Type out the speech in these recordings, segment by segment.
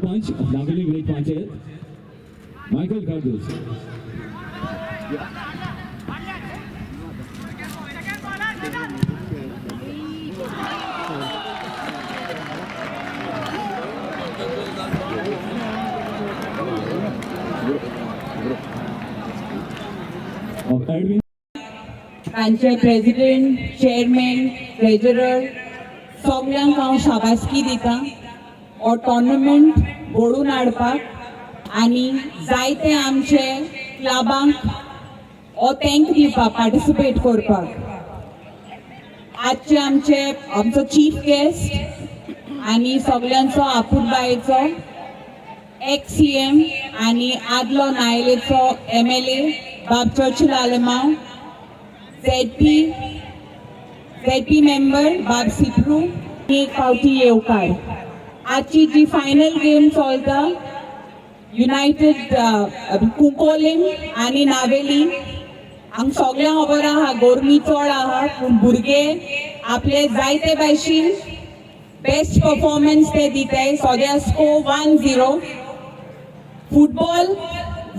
पंच Nagoli village panchayat Michael Cardozo. of Edwin तांचे president, chairman, treasurer सगळ्यांक हांव शाबासकी दिता हो टोर्नामेंट घडोवन हाडपाक आनी जायते आमचे क्लबांक हो थँक दिवपाक पार्टिसिपेट करपाक. आजचे आमचो चीफ गेस्ट आनी सगळ्यांचो आपुरबायेचो एक्स CM आनी आदलो नायलेचो MLA बाब चर्चिल आलेमांव, ZP मेंबर बाब सिप्रू एक फावटी येवकार. आजची जी फायनल गेम चलता युनायटेड कुंकोलीम आनी नावेली हांगा सगळ्यांक खबर आहा गोरमी चड आहा पूण भुरगे आपले जायते भाशेन बेस्ट परफॉर्मन्स ते दिताय. सद्या स्कोर 1-0. फुटबॉल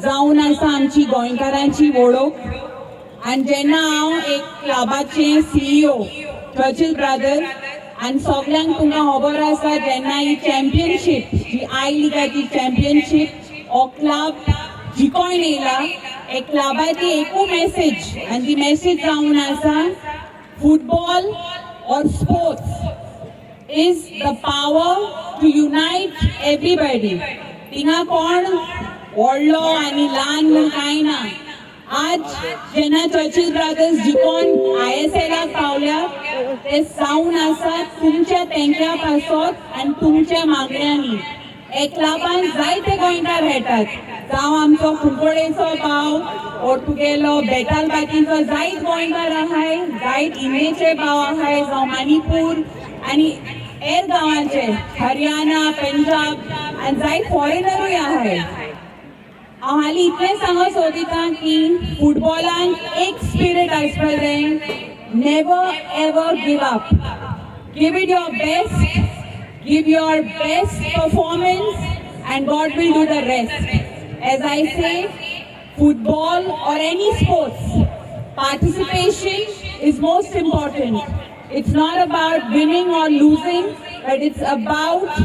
जावन आसा आमची गोंयकारांची वळख आनी जेन्ना हांव एक क्लबाचे CEO चर्चिल ब्रदर आनी सगळ्यांक तुमकां खबर आसा जेन्ना ही चॅम्पियनशीप जी आय लिगाची चॅम्पियनशीप हो क्लब जिखून येयला एक क्लबाची एकू मेसेज आनी ती मेसेज जावन आसा फुटबॉल और sports is the power to unite everybody. थिंगा कोण व्हडलो आनी ल्हान म्हूण कांय ना. आज जेन्ना चर्चिल ब्रदर्स जिखून ISLाक पावल्या ते जावन आसा तुमच्या तेंक्या पासत आनी तुमच्या मागण्यांनी. हे क्लबान जायते गोंयकार खेळटात जावं आमचो कुंकोळेचो भाव ओ तुगेलो बेतालबातीचो जायत गोंयकार आहाय, जायत इंडेचे भाव आहाय जावं मणिपूर आनी हेर गांवांचे हरियाणा पंजाब आनी जायत फॉरेनरूय आहाय. हांव हालीं इतलें सांगूंक सोदिता की फुटबॉलान एक स्पिरीट आसपाक जाय, never ever give up. Give it your best, give your best performance and God will do the rest. As I say, football or any sports, participation is most important. It's not about winning or losing, but it's about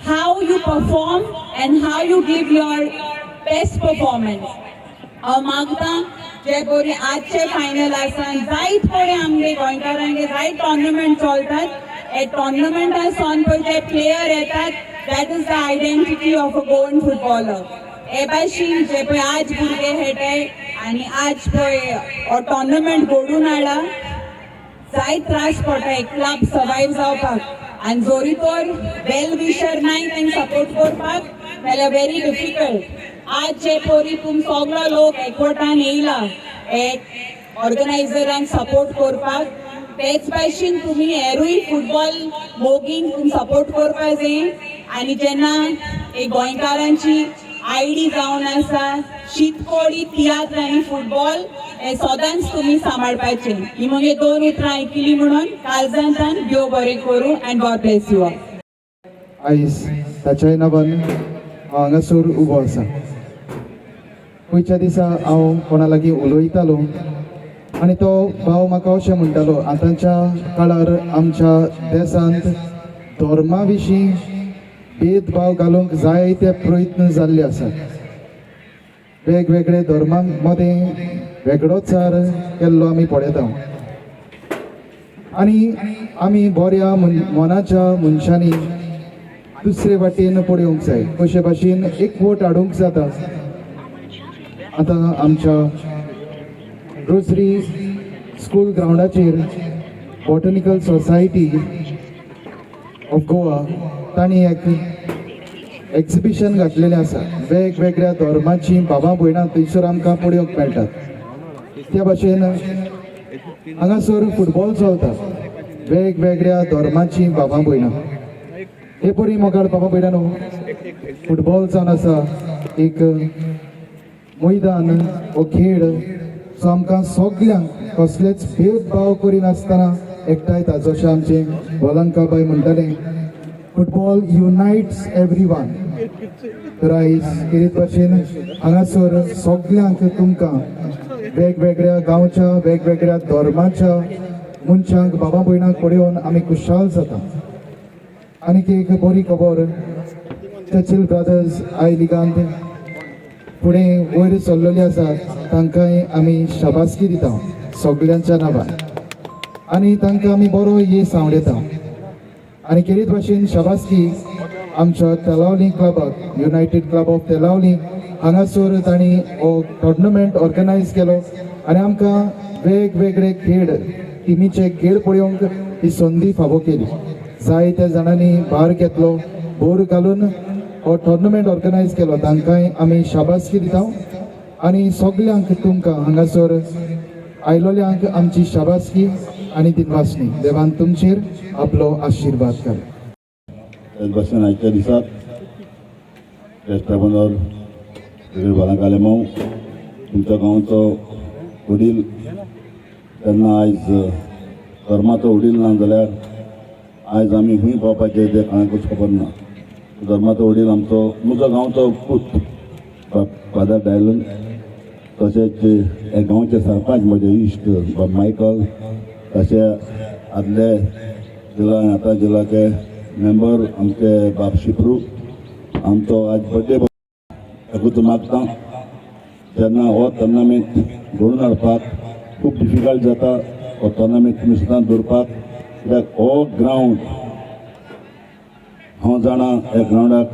how you perform and how you give your best performance. हांव मागता जे बरे आजचे final आसा जायत बरे आमगे गोंयकारांगे जायत टोर्नामेंट चलतात. हे टोर्नामेंटा सावन पळय जे प्लेयर येतात that is the identity of a goan footballer. हे भाशेन जे पळय आज भुरगे खेळटाय आनी आज पळय हो टोर्नामेंट घडोवन हाडला जायत त्रास पडटा एक क्लब सर्वायव जावपाक आनी जोरी तर वेल विशर नाय तांकां सपोर्ट करपाक जाल्यार व्हेरी डिफिकल्ट. आज जे परी तुम सगळो लोक एकवटान येयला एक ऑर्गनायझरांक सपोर्ट करपाक तेच भाशेन तुमी हेरूय फुटबॉल मोगींक तुमी सपोर्ट करपाक जाय. आनी जेन्ना एक गोंयकारांची ID जावन आसा शीतकोडी तियात्र आनी फुटबॉल हे सदांच तुमी सांबाळपाचे. ही मगे 2 उतरां आयकली म्हणून काळजांतल्यान देव बरें करूं and God bless you all. आयज ताच्याय नांवान हांव हांगासर उबो आसा. पयच्या दिसा हांव कोणा लागीं उलयतालो आनी तो भाव म्हाका अशें म्हणटालो आतांच्या काळार आमच्या देशांत धर्मा विशीं भेदभाव घालूंक जायते प्रयत्न जाल्ले आसात. वेगवेगळे धर्मां मदें वेगळोचार केल्लो आमी पळयता आनी आमी बऱ्या मनाच्या मनशांनी दुसरे वाटेन पळोवंक जाय. कशे भाशेन एकवट हाडूंक जाता. आतां आमच्या रोजरी स्कूल ग्राउंडाचेर बॉटनिकल सोसायटी ऑफ गोवा तांणी एक एक्झिबिशन घातलेलें आसा. वेगवेगळ्या धर्माची भावां भयणां थंयसर आमकां पळोवंक मेळटात. त्या भाशेन हांगासर फुटबॉल चलता. वेगवेगळ्या धर्माची भावां भयणां हे परी मोगाळ बाबा भयणांनो फुटबॉल जावन आसा एक मैदान हो खेळ सो आमकां सगळ्यांक कसलेच भेदभाव करिनासतना एकठांयता. जशें आमचे वलंकाबाई म्हणटाले फुटबॉल युनायट्स एवरी वन. तर आयज कितें भाशेन हांगासर सगळ्यांक तुमकां वेगवेगळ्या गांवच्या वेगवेगळ्या धर्माच्या मनशांक बाबा भयणांक पळोवन आमी खुशाल जाता. आनीक एक बरी खबर, चर्चिल ब्रदर्स आय लिगांत फुडें वयर सरलेली आसात तांकांय आमी शाबासकी दिता सगळ्यांच्या नांवान आनी तांकां आमी बरो येस आवडयता. आनी कितें भाशेन शाबासकी आमच्या Telaulim क्लबाक, United club of Telaulim हांगासर तांणी हो टुर्नामेंट ऑर्गनायज केलो आनी आमकां वेगवेगळे खेळ टिमीचे खेळ पळोवंक ही संदी फावो केली. जायत्या जाणांनी भार घेतलो, भोर घालून हो टुर्नामेंट ऑर्गनायज केलो. तांकांय आमी शाबासकी दिता आनी सगळ्यांक तुमकां हांगासर आयलोल्यांक आमची शाबासकी आनी दिनवासनी. देवान तुमचेर आपलो आशिर्वाद घालो. तेच भाशेन आयच्या दिसाक रेस्ट्राबंदर बालाकालेमांव तुमच्या गांवचो वडील तेन्ना आयज धर्माचो वडील ना जाल्यार आयज आमी खंय पावपाचें तें कांयच खबर ना. धर्माचो वडील आमचो म्हजो गांवचो पूत फादर डायलन, तशेंच हे गांवचे सरपंच म्हजे इश्ट बाब मायकल, तशें आदले जिल्ला आतां जिल्ल्याचे मेंबर आमचे बाब शिप्रू. आमचो आज बर्थडे एकूच मागता जेन्ना हो टुर्नामेंट घडोवन हाडपाक खूब डिफिकल्ट जाता. हो टुर्नामेंट तुमी सुद्दां दवरपाक, कित्याक हो ग्रावंड हांव जाणा ह्या ग्रावंडाक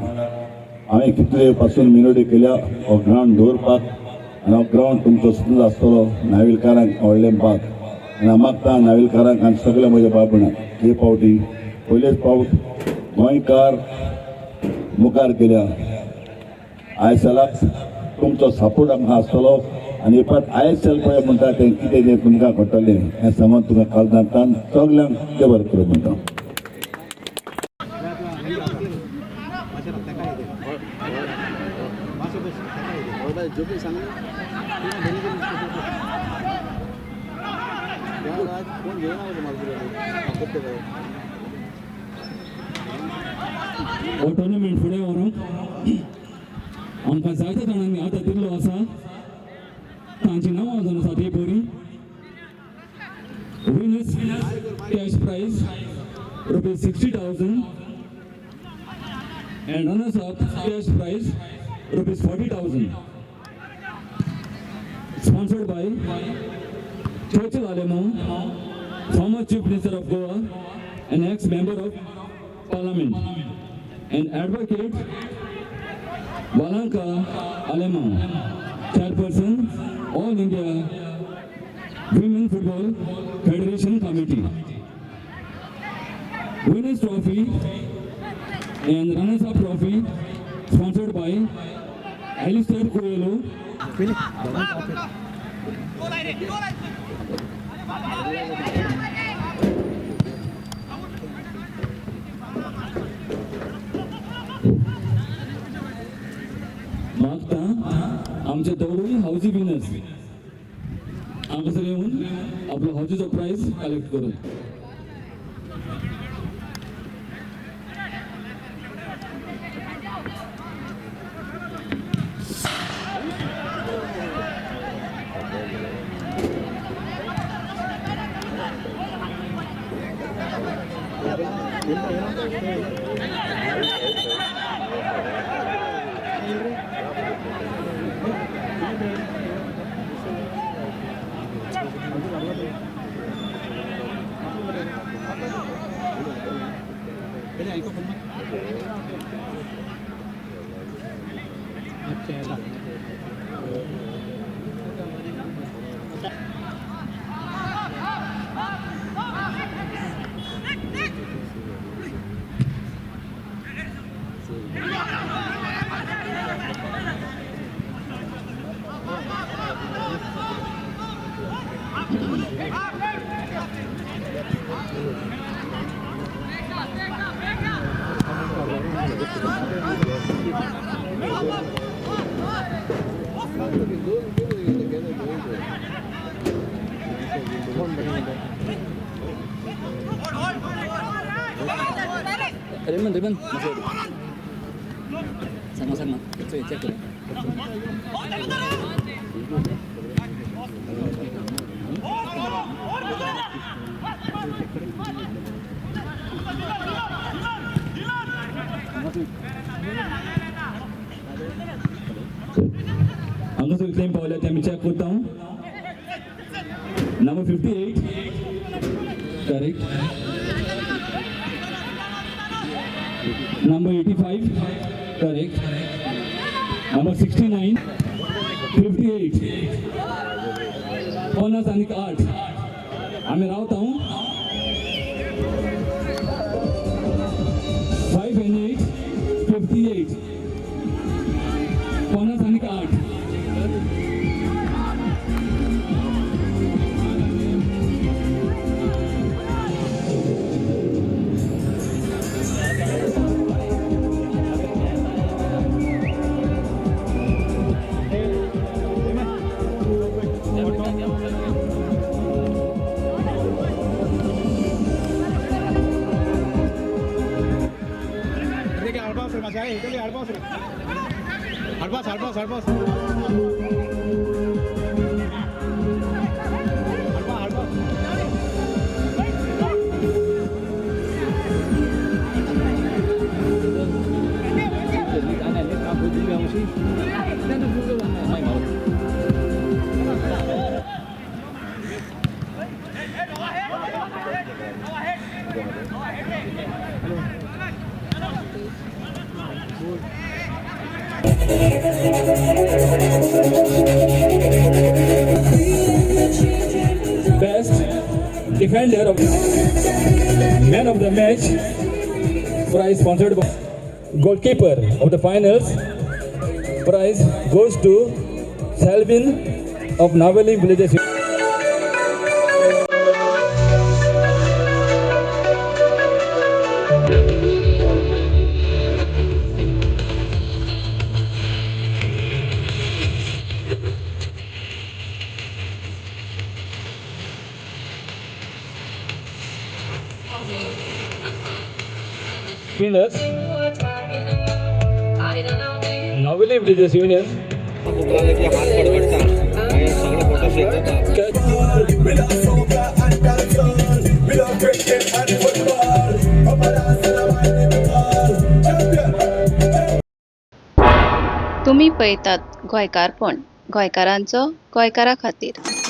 हांवें कितले पासून मिनोडी केल्या हो ग्रावंड दवरपाक. आनी हो ग्रावंड तुमचो सुद्दां आसतलो नाविलकारांक व्हडलें भाग. आनी हांव मागता नाविलकारांक आनी सगळे म्हज्या बाबणाक हे फावटी पयलेच फावट गोंयकार मुखार गेल्या. आयएसएलाक तुमचो सपोर्ट आमकां आसतलो आनी हे फावट आयएसएल पळय म्हणटा तें कितें तें तुमकां घडटलें हें सांगून तुमकां कालदांतान सगल्यांक देव बरें करूं म्हणटा. हो टुर्नामेंट फुडें व्हरूंक आमकां जायत्या जाणांनी आतां दिल्लो आसा. तांची नांवां जावन आसात ही बरी. Winners cash prize ₹60,000 and runners up cash prize ₹40,000. Sponsored by Churchill Alemão, former Chief Minister of Goa and ex-member of Parliament, and advocate Valanka Alemão, chairperson All India Women Football Federation Committee. Winners trophy and runners up trophy sponsored by Alistair Coelho. मागता आमचे दौडोई housie winners हांगासर येवन आपलो हाऊसीचो price collect करून. Raymond, हांगासर claim पावल्या ते आमी चॅक करता. Number 58 correct. Number 85 correct. Number 69 58 50 आनी 8 आमी रावता. 5 and 8 58 50 आनी 8. Best defender of man of the match prize sponsored by goalkeeper of the finals prize goes to Salvin of Navali Villages. Winners Navali Villages Union. तुम्ही पळयतात गोंयकारपण, गोंयकारांचो गोंयकारा खातीर.